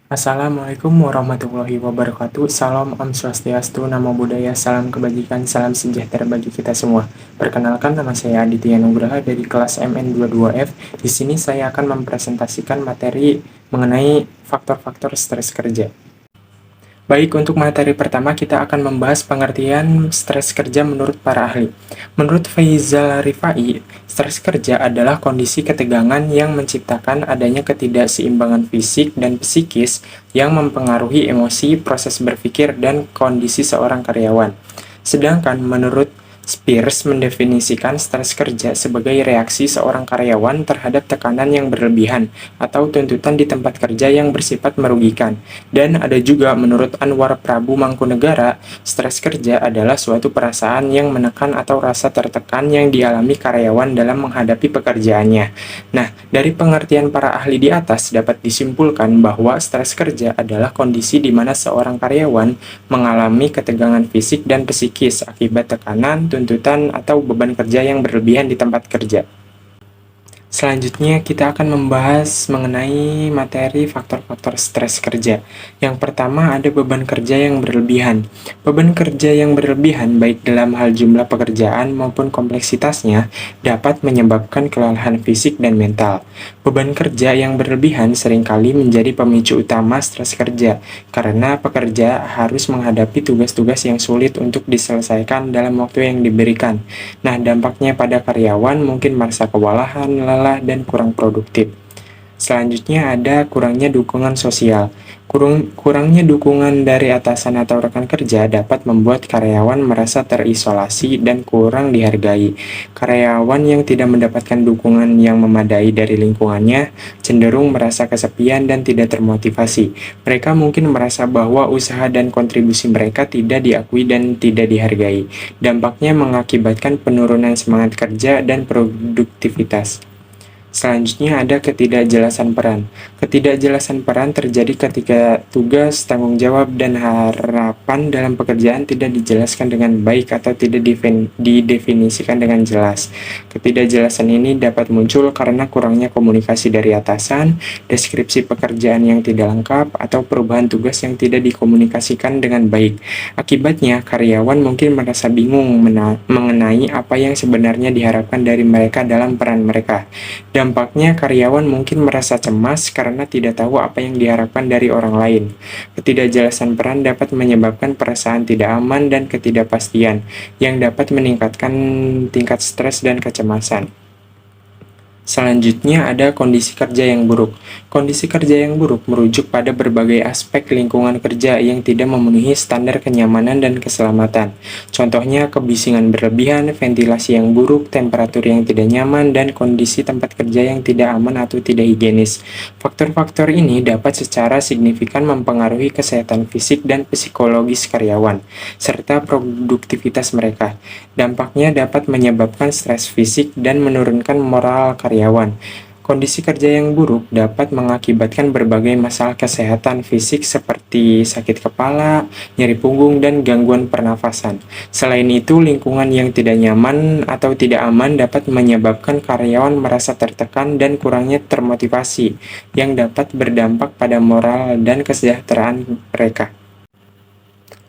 Assalamualaikum warahmatullahi wabarakatuh. Salam Om Swastiastu, Namo Buddhaya, salam kebajikan, salam sejahtera bagi kita semua. Perkenalkan, nama saya Aditya Nugraha dari kelas MN22F. Di sini saya akan mempresentasikan materi mengenai faktor-faktor stres kerja. Baik, untuk materi pertama kita akan membahas pengertian stres kerja menurut para ahli. Menurut Faizal Rifai, stres kerja adalah kondisi ketegangan yang menciptakan adanya ketidakseimbangan fisik dan psikis yang mempengaruhi emosi, proses berpikir, dan kondisi seorang karyawan. Sedangkan menurut Spears mendefinisikan stres kerja sebagai reaksi seorang karyawan terhadap tekanan yang berlebihan atau tuntutan di tempat kerja yang bersifat merugikan. Dan ada juga menurut Anwar Prabu Mangkunegara, stres kerja adalah suatu perasaan yang menekan atau rasa tertekan yang dialami karyawan dalam menghadapi pekerjaannya. Nah, dari pengertian para ahli di atas dapat disimpulkan bahwa stres kerja adalah kondisi di mana seorang karyawan mengalami ketegangan fisik dan psikis akibat tekanan, tuntutan, atau beban kerja yang berlebihan di tempat kerja. Selanjutnya kita akan membahas mengenai materi faktor-faktor stres kerja. Yang pertama ada beban kerja yang berlebihan. Beban kerja yang berlebihan baik dalam hal jumlah pekerjaan maupun kompleksitasnya dapat menyebabkan kelelahan fisik dan mental. Beban kerja yang berlebihan seringkali menjadi pemicu utama stres kerja karena pekerja harus menghadapi tugas-tugas yang sulit untuk diselesaikan dalam waktu yang diberikan. Nah, dampaknya pada karyawan mungkin merasa kewalahan, lelah, dan kurang produktif. Selanjutnya ada kurangnya dukungan sosial. Kurangnya dukungan dari atasan atau rekan kerja dapat membuat karyawan merasa terisolasi dan kurang dihargai. Karyawan yang tidak mendapatkan dukungan yang memadai dari lingkungannya cenderung merasa kesepian dan tidak termotivasi. Mereka mungkin merasa bahwa usaha dan kontribusi mereka tidak diakui dan tidak dihargai. Dampaknya mengakibatkan penurunan semangat kerja dan produktivitas. Selanjutnya ada ketidakjelasan peran. Ketidakjelasan peran terjadi ketika tugas, tanggung jawab, dan harapan dalam pekerjaan tidak dijelaskan dengan baik atau tidak didefinisikan dengan jelas. Ketidakjelasan ini dapat muncul karena kurangnya komunikasi dari atasan, deskripsi pekerjaan yang tidak lengkap, atau perubahan tugas yang tidak dikomunikasikan dengan baik. Akibatnya, karyawan mungkin merasa bingung mengenai apa yang sebenarnya diharapkan dari mereka dalam peran mereka. Dampaknya, karyawan mungkin merasa cemas karena tidak tahu apa yang diharapkan dari orang lain. Ketidakjelasan peran dapat menyebabkan perasaan tidak aman dan ketidakpastian, yang dapat meningkatkan tingkat stres dan kecemasan. Selanjutnya ada kondisi kerja yang buruk. Kondisi kerja yang buruk merujuk pada berbagai aspek lingkungan kerja yang tidak memenuhi standar kenyamanan dan keselamatan. Contohnya kebisingan berlebihan, ventilasi yang buruk, temperatur yang tidak nyaman, dan kondisi tempat kerja yang tidak aman atau tidak higienis. Faktor-faktor ini dapat secara signifikan mempengaruhi kesehatan fisik dan psikologis karyawan, serta produktivitas mereka. Dampaknya dapat menyebabkan stres fisik dan menurunkan moral karyawan. Kondisi kerja yang buruk dapat mengakibatkan berbagai masalah kesehatan fisik seperti sakit kepala, nyeri punggung, dan gangguan pernafasan. Selain itu, lingkungan yang tidak nyaman atau tidak aman dapat menyebabkan karyawan merasa tertekan dan kurangnya termotivasi, yang dapat berdampak pada moral dan kesejahteraan mereka.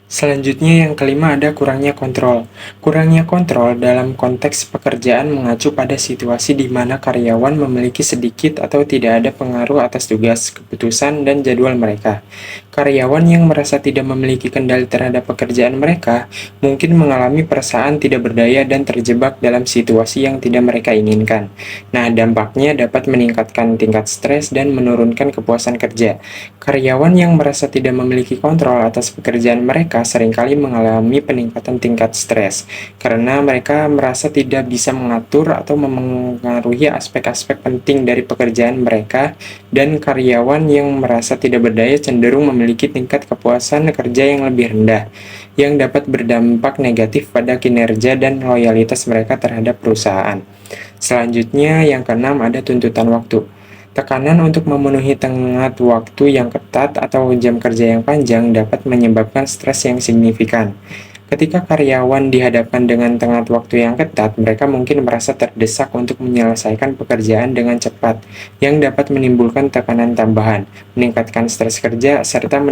Selanjutnya yang kelima ada kurangnya kontrol. Kurangnya kontrol dalam konteks pekerjaan mengacu pada situasi di mana karyawan memiliki sedikit atau tidak ada pengaruh atas tugas, keputusan, dan jadwal mereka. Karyawan yang merasa tidak memiliki kendali terhadap pekerjaan mereka mungkin mengalami perasaan tidak berdaya dan terjebak dalam situasi yang tidak mereka inginkan. Nah, dampaknya dapat meningkatkan tingkat stres dan menurunkan kepuasan kerja. Karyawan yang merasa tidak memiliki kontrol atas pekerjaan mereka seringkali mengalami peningkatan tingkat stres karena mereka merasa tidak bisa mengatur atau memengaruhi aspek-aspek penting dari pekerjaan mereka, dan karyawan yang merasa tidak berdaya cenderung memiliki tingkat kepuasan kerja yang lebih rendah, yang dapat berdampak negatif pada kinerja dan loyalitas mereka terhadap perusahaan. Selanjutnya, yang keenam ada tuntutan waktu. Tekanan untuk memenuhi tenggat waktu yang ketat atau jam kerja yang panjang dapat menyebabkan stres yang signifikan. Ketika karyawan dihadapkan dengan tenggat waktu yang ketat, mereka mungkin merasa terdesak untuk menyelesaikan pekerjaan dengan cepat, yang dapat menimbulkan tekanan tambahan, meningkatkan stres kerja, serta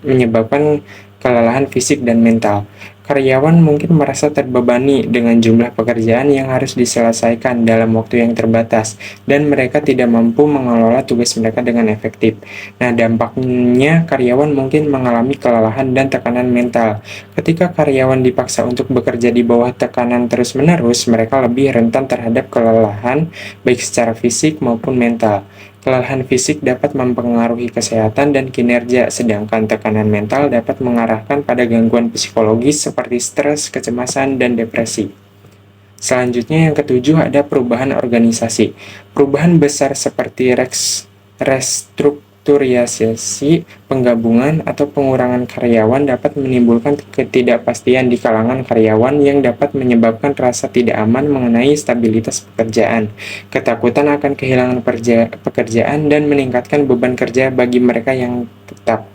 menyebabkan kelelahan fisik dan mental. Karyawan mungkin merasa terbebani dengan jumlah pekerjaan yang harus diselesaikan dalam waktu yang terbatas, dan mereka tidak mampu mengelola tugas mereka dengan efektif. Nah, dampaknya karyawan mungkin mengalami kelelahan dan tekanan mental. Ketika karyawan dipaksa untuk bekerja di bawah tekanan terus-menerus, mereka lebih rentan terhadap kelelahan, baik secara fisik maupun mental. Kelelahan fisik dapat mempengaruhi kesehatan dan kinerja, sedangkan tekanan mental dapat mengarahkan pada gangguan psikologis seperti stres, kecemasan, dan depresi. Selanjutnya yang ketujuh ada perubahan organisasi. Perubahan besar seperti restrukturisasi, penggabungan, atau pengurangan karyawan dapat menimbulkan ketidakpastian di kalangan karyawan yang dapat menyebabkan rasa tidak aman mengenai stabilitas pekerjaan, ketakutan akan kehilangan pekerjaan, dan meningkatkan beban kerja bagi mereka yang tetap.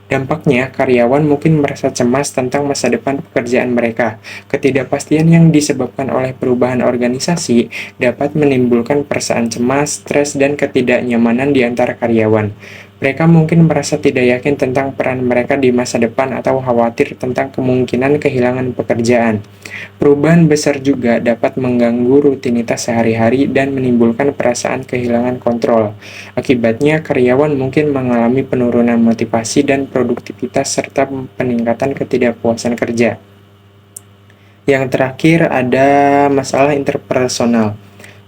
Dampaknya, karyawan mungkin merasa cemas tentang masa depan pekerjaan mereka. Ketidakpastian yang disebabkan oleh perubahan organisasi dapat menimbulkan perasaan cemas, stres, dan ketidaknyamanan di antara karyawan. Mereka mungkin merasa tidak yakin tentang peran mereka di masa depan atau khawatir tentang kemungkinan kehilangan pekerjaan. Perubahan besar juga dapat mengganggu rutinitas sehari-hari dan menimbulkan perasaan kehilangan kontrol. Akibatnya, karyawan mungkin mengalami penurunan motivasi dan produktivitas serta peningkatan ketidakpuasan kerja. Yang terakhir ada masalah interpersonal.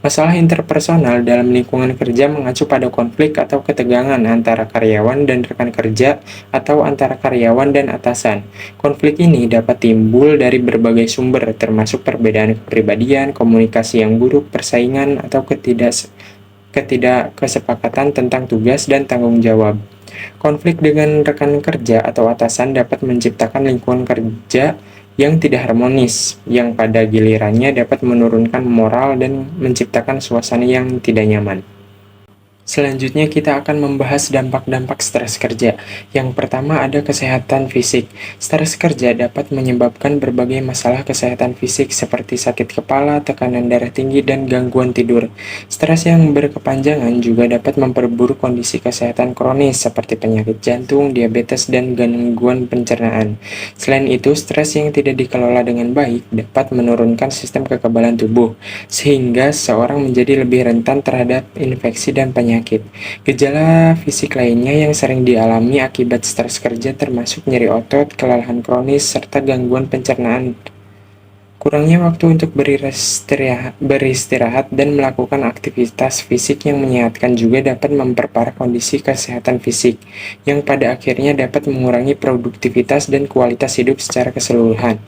Masalah interpersonal dalam lingkungan kerja mengacu pada konflik atau ketegangan antara karyawan dan rekan kerja atau antara karyawan dan atasan. Konflik ini dapat timbul dari berbagai sumber, termasuk perbedaan kepribadian, komunikasi yang buruk, persaingan, atau ketidakkesepakatan tentang tugas dan tanggung jawab. Konflik dengan rekan kerja atau atasan dapat menciptakan lingkungan kerja yang tidak harmonis, yang pada gilirannya dapat menurunkan moral dan menciptakan suasana yang tidak nyaman. Selanjutnya kita akan membahas dampak-dampak stres kerja. Yang pertama ada kesehatan fisik. Stres kerja dapat menyebabkan berbagai masalah kesehatan fisik seperti sakit kepala, tekanan darah tinggi, dan gangguan tidur. Stres yang berkepanjangan juga dapat memperburuk kondisi kesehatan kronis seperti penyakit jantung, diabetes, dan gangguan pencernaan. Selain itu, stres yang tidak dikelola dengan baik dapat menurunkan sistem kekebalan tubuh, sehingga seseorang menjadi lebih rentan terhadap infeksi dan penyakit. Gejala fisik lainnya yang sering dialami akibat stres kerja termasuk nyeri otot, kelelahan kronis, serta gangguan pencernaan. Kurangnya waktu untuk beristirahat dan melakukan aktivitas fisik yang menyehatkan juga dapat memperparah kondisi kesehatan fisik, yang pada akhirnya dapat mengurangi produktivitas dan kualitas hidup secara keseluruhan.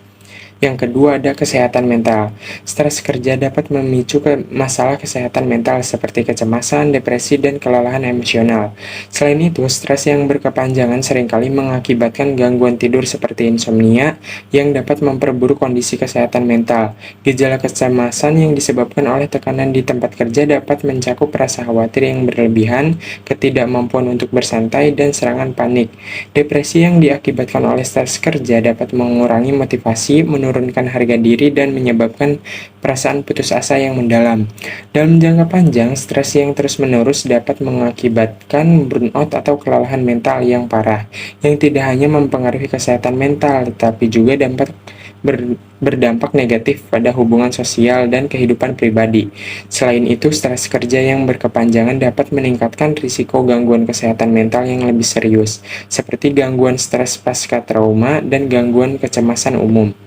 Yang kedua ada kesehatan mental. Stres kerja dapat memicu masalah kesehatan mental seperti kecemasan, depresi, dan kelelahan emosional. Selain itu, stres yang berkepanjangan seringkali mengakibatkan gangguan tidur seperti insomnia yang dapat memperburuk kondisi kesehatan mental. Gejala kecemasan yang disebabkan oleh tekanan di tempat kerja dapat mencakup rasa khawatir yang berlebihan, ketidakmampuan untuk bersantai, dan serangan panik. Depresi yang diakibatkan oleh stres kerja dapat mengurangi motivasi, menurunkan harga diri, dan menyebabkan perasaan putus asa yang mendalam. Dalam jangka panjang, stres yang terus-menerus dapat mengakibatkan burnout atau kelelahan mental yang parah, yang tidak hanya mempengaruhi kesehatan mental, tetapi juga berdampak negatif pada hubungan sosial dan kehidupan pribadi. Selain itu, stres kerja yang berkepanjangan dapat meningkatkan risiko gangguan kesehatan mental yang lebih serius, seperti gangguan stres pasca trauma dan gangguan kecemasan umum.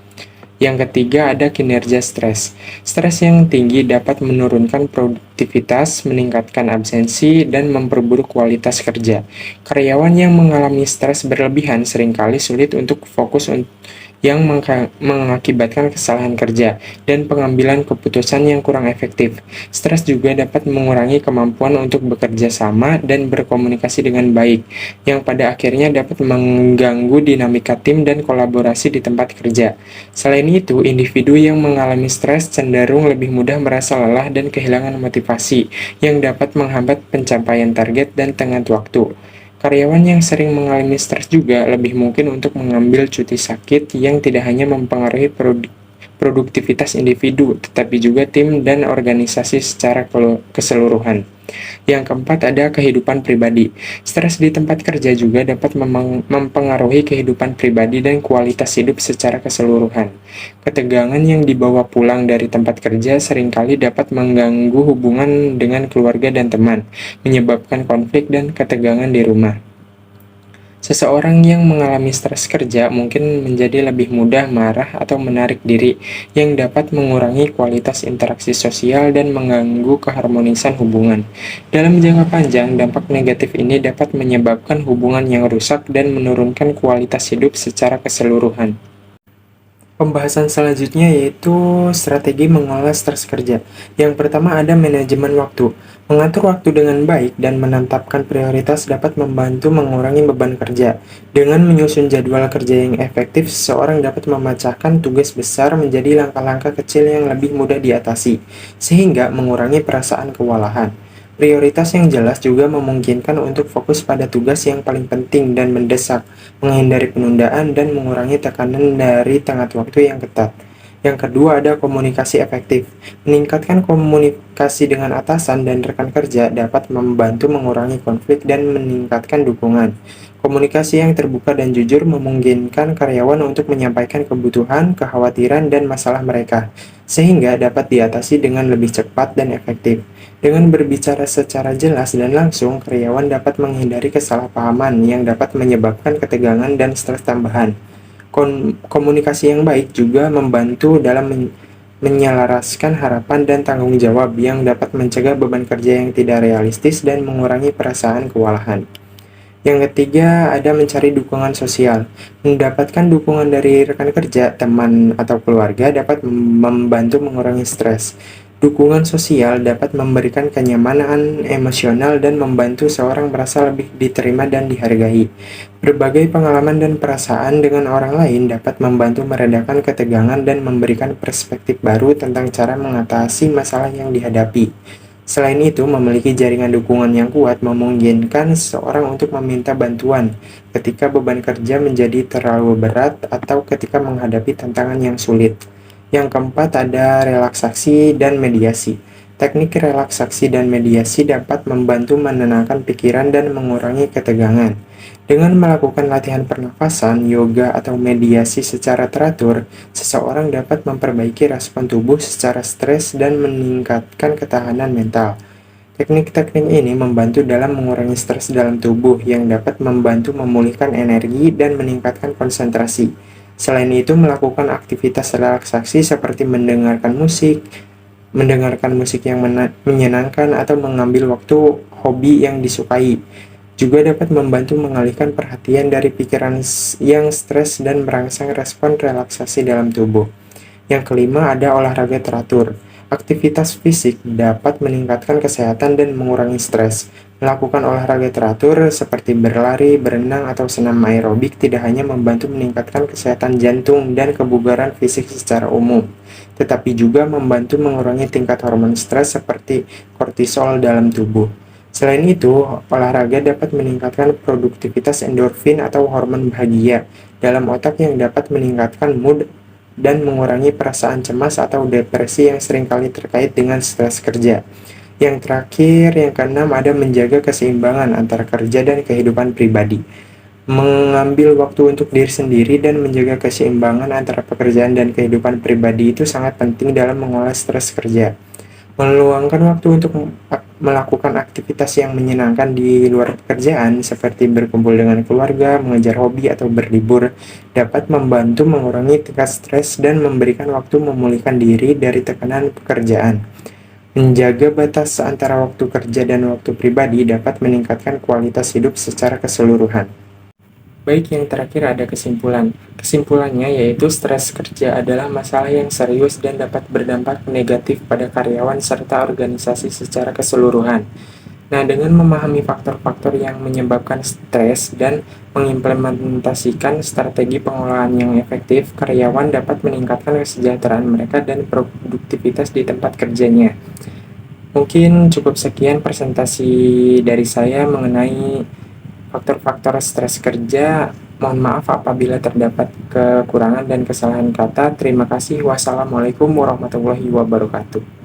Yang ketiga ada kinerja stres. Stres yang tinggi dapat menurunkan produktivitas, meningkatkan absensi, dan memperburuk kualitas kerja. Karyawan yang mengalami stres berlebihan seringkali sulit untuk fokus yang mengakibatkan kesalahan kerja dan pengambilan keputusan yang kurang efektif. Stres juga dapat mengurangi kemampuan untuk bekerja sama dan berkomunikasi dengan baik, yang pada akhirnya dapat mengganggu dinamika tim dan kolaborasi di tempat kerja. Selain itu, individu yang mengalami stres cenderung lebih mudah merasa lelah dan kehilangan motivasi, yang dapat menghambat pencapaian target dan tenggat waktu. Karyawan yang sering mengalami stres juga lebih mungkin untuk mengambil cuti sakit yang tidak hanya mempengaruhi produktivitas individu, tetapi juga tim dan organisasi secara keseluruhan. Yang keempat ada kehidupan pribadi. Stres di tempat kerja juga dapat mempengaruhi kehidupan pribadi dan kualitas hidup secara keseluruhan. Ketegangan yang dibawa pulang dari tempat kerja seringkali dapat mengganggu hubungan dengan keluarga dan teman, menyebabkan konflik dan ketegangan di rumah. Seseorang yang mengalami stres kerja mungkin menjadi lebih mudah marah atau menarik diri, yang dapat mengurangi kualitas interaksi sosial dan mengganggu keharmonisan hubungan. Dalam jangka panjang, dampak negatif ini dapat menyebabkan hubungan yang rusak dan menurunkan kualitas hidup secara keseluruhan. Pembahasan selanjutnya yaitu strategi mengelola stres kerja. Yang pertama ada manajemen waktu. Mengatur waktu dengan baik dan menetapkan prioritas dapat membantu mengurangi beban kerja. Dengan menyusun jadwal kerja yang efektif, seseorang dapat memecahkan tugas besar menjadi langkah-langkah kecil yang lebih mudah diatasi, sehingga mengurangi perasaan kewalahan. Prioritas yang jelas juga memungkinkan untuk fokus pada tugas yang paling penting dan mendesak, menghindari penundaan dan mengurangi tekanan dari tenggat waktu yang ketat. Yang kedua ada komunikasi efektif. Meningkatkan komunikasi dengan atasan dan rekan kerja dapat membantu mengurangi konflik dan meningkatkan dukungan. Komunikasi yang terbuka dan jujur memungkinkan karyawan untuk menyampaikan kebutuhan, kekhawatiran, dan masalah mereka, sehingga dapat diatasi dengan lebih cepat dan efektif. Dengan berbicara secara jelas dan langsung, karyawan dapat menghindari kesalahpahaman yang dapat menyebabkan ketegangan dan stres tambahan. Komunikasi yang baik juga membantu dalam menyelaraskan harapan dan tanggung jawab yang dapat mencegah beban kerja yang tidak realistis dan mengurangi perasaan kewalahan. Yang ketiga, ada mencari dukungan sosial. Mendapatkan dukungan dari rekan kerja, teman, atau keluarga dapat membantu mengurangi stres. Dukungan sosial dapat memberikan kenyamanan emosional dan membantu seorang merasa lebih diterima dan dihargai. Berbagai pengalaman dan perasaan dengan orang lain dapat membantu meredakan ketegangan dan memberikan perspektif baru tentang cara mengatasi masalah yang dihadapi. Selain itu, memiliki jaringan dukungan yang kuat memungkinkan seseorang untuk meminta bantuan ketika beban kerja menjadi terlalu berat atau ketika menghadapi tantangan yang sulit. Yang keempat ada relaksasi dan mediasi. Teknik relaksasi dan mediasi dapat membantu menenangkan pikiran dan mengurangi ketegangan. Dengan melakukan latihan pernafasan, yoga, atau mediasi secara teratur, seseorang dapat memperbaiki respon tubuh secara stres dan meningkatkan ketahanan mental. Teknik-teknik ini membantu dalam mengurangi stres dalam tubuh yang dapat membantu memulihkan energi dan meningkatkan konsentrasi. Selain itu, melakukan aktivitas relaksasi seperti mendengarkan musik yang menyenangkan, atau mengambil waktu hobi yang disukai juga dapat membantu mengalihkan perhatian dari pikiran yang stres dan merangsang respon relaksasi dalam tubuh. Yang kelima ada olahraga teratur. Aktivitas fisik dapat meningkatkan kesehatan dan mengurangi stres. Melakukan olahraga teratur seperti berlari, berenang, atau senam aerobik tidak hanya membantu meningkatkan kesehatan jantung dan kebugaran fisik secara umum, tetapi juga membantu mengurangi tingkat hormon stres seperti kortisol dalam tubuh. Selain itu, olahraga dapat meningkatkan produktivitas endorfin atau hormon bahagia dalam otak yang dapat meningkatkan mood dan mengurangi perasaan cemas atau depresi yang seringkali terkait dengan stres kerja. Yang terakhir, yang keenam ada menjaga keseimbangan antara kerja dan kehidupan pribadi. Mengambil waktu untuk diri sendiri dan menjaga keseimbangan antara pekerjaan dan kehidupan pribadi itu sangat penting dalam mengolah stres kerja. Meluangkan waktu untuk melakukan aktivitas yang menyenangkan di luar pekerjaan seperti berkumpul dengan keluarga, mengejar hobi, atau berlibur dapat membantu mengurangi tingkat stres dan memberikan waktu memulihkan diri dari tekanan pekerjaan. Menjaga batas antara waktu kerja dan waktu pribadi dapat meningkatkan kualitas hidup secara keseluruhan. Baik, yang terakhir ada kesimpulan. Kesimpulannya yaitu stres kerja adalah masalah yang serius dan dapat berdampak negatif pada karyawan serta organisasi secara keseluruhan. Nah, dengan memahami faktor-faktor yang menyebabkan stres dan mengimplementasikan strategi pengelolaan yang efektif, karyawan dapat meningkatkan kesejahteraan mereka dan produktivitas di tempat kerjanya. Mungkin cukup sekian presentasi dari saya mengenai faktor-faktor stres kerja. Mohon maaf apabila terdapat kekurangan dan kesalahan kata. Terima kasih. Wassalamualaikum warahmatullahi wabarakatuh.